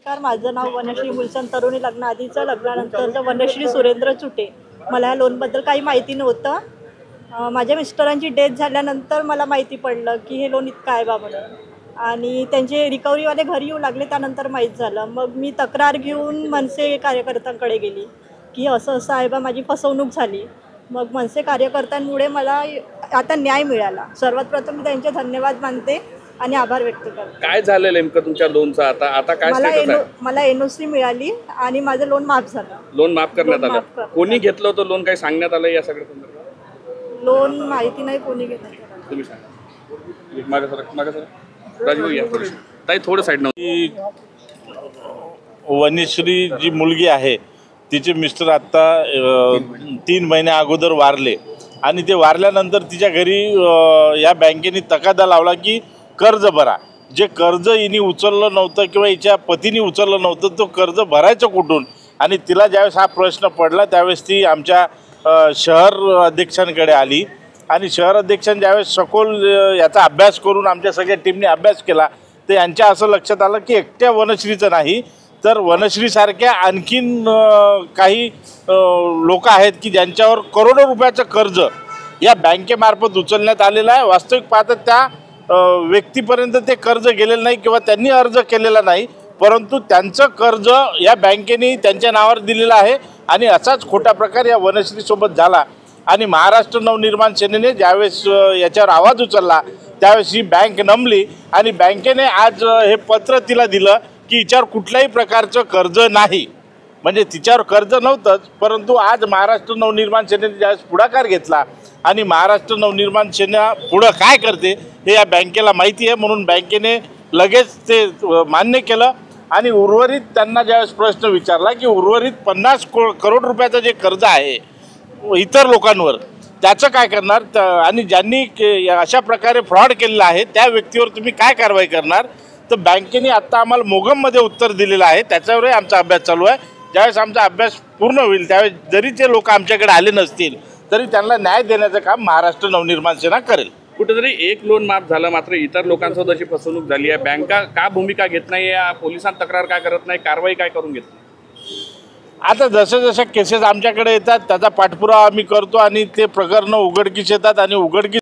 नमस्कार, माझं नाव वनश्री मुलचंद तरुणी. लग्नाआधीचं लग्नानंतरचं वनश्री सुरेंद्र चुटे. मला या लोनबद्दल काही माहिती नव्हतं. माझ्या मिस्टरांची डेथ झाल्यानंतर मला माहिती पडलं की हे लोन इतकं आहे बा म्हणून, आणि त्यांचे रिकव्हरीवाले घरी येऊ लागले त्यानंतर माहीत झालं. मग मी तक्रार घेऊन मनसे कार्यकर्त्यांकडे गेली की असं असं आहे बा, माझी फसवणूक झाली. मग मनसे कार्यकर्त्यांमुळे मला आता न्याय मिळाला. सर्वात प्रथम मी त्यांचे धन्यवाद मानते आणि आभार व्यक्त करते. काय झालं नेमकं तुमच्या लोनचं? आता काय स्टेटस आहे? मला एनओसी मिळाली आणि माझं लोन माफ झालं. लोन माफ करण्यात आलं. कोणी घेतलं होतं लोन? काही सांगण्यात आलं या सगळ्या संदर्भात? लोन माहिती नाही कोणी घेतलं. तुम्ही सांगा. मागे सर राजू या थोडं. ताई थोडं साईड नव्हती. वनश्री जी मुलगी आहे तिचे मिस्टर आत्ता 3 महिन्या अगोदर वारले आणि ते वारल्यानंतर तिच्या घरी या बँकेने तकादा लावला की कर्ज भरा. जे कर्ज हिने उचललं नव्हतं किंवा हिच्या पतीने उचललं नव्हतं तो कर्ज भरायचं कुठून? आणि तिला ज्यावेळेस हा प्रश्न पडला त्यावेळेस ती आमच्या शहर अध्यक्षांकडे आली आणि शहर अध्यक्षांनी ज्यावेळेस सखोल याचा अभ्यास करून आमच्या सगळ्या टीमने अभ्यास केला तर यांच्या असं लक्षात आलं की एकट्या वनश्रीचं नाही तर वनश्रीसारख्या आणखीन काही लोक आहेत की ज्यांच्यावर करोडो रुपयाचं कर्ज या बँकेमार्फत उचलण्यात आलेलं आहे. वास्तविक पाहता त्या व्यक्तीपर्यंत ते कर्ज गेलेलं नाही किंवा त्यांनी अर्ज केलेला नाही, परंतु त्यांचं कर्ज या बँकेने त्यांच्या नावावर दिलेलं आहे. आणि असाच खोटा प्रकार या वनश्रीसोबत झाला आणि महाराष्ट्र नवनिर्माण सेनेने ज्यावेळेस याच्यावर आवाज उचलला त्यावेळेस ही बँक नमली आणि बँकेने आज हे पत्र तिला दिलं की हिच्यावर कुठल्याही प्रकारचं कर्ज नाही. म्हणजे तिच्यावर कर्ज नव्हतंच, परंतु आज महाराष्ट्र नवनिर्माण सेनेने ज्यावेळेस पुढाकार घेतला आणि महाराष्ट्र नवनिर्माण सेना पुढं काय करते हे या बँकेला माहिती आहे, म्हणून बँकेने लगेच ते मान्य केलं. आणि उर्वरित त्यांना ज्यावेळेस प्रश्न विचारला की उर्वरित 50 करोड रुपयाचं जे कर्ज आहे इतर लोकांवर त्याचं काय करणार आणि ज्यांनी अशा प्रकारे फ्रॉड केलेला आहे त्या व्यक्तीवर तुम्ही काय कारवाई करणार? तर बँकेने आत्ता आम्हाला मोगममध्ये उत्तर दिलेलं आहे, त्याच्यावरही आमचा अभ्यास चालू आहे. ज्यावेळेस आमचा अभ्यास पूर्ण होईल त्यावेळेस जरी ते लोक आमच्याकडे आले नसतील तरी त्यांना न्याय देण्याचं काम महाराष्ट्र नवनिर्माण सेना करेल. कुठेतरी एक लोन माफ झालं मात्र इतर लोकांसोबत अशी फसवणूक झाली आहे. बँका का भूमिका घेत नाही? या पोलिसांत तक्रार काय करत नाही? कारवाई काय करून घेत नाही? आता जशा केसेस आमच्याकडे येतात त्याचा पाठपुरावा आम्ही करतो आणि ते प्रकरणं उघडकीस येतात आणि उघडकीस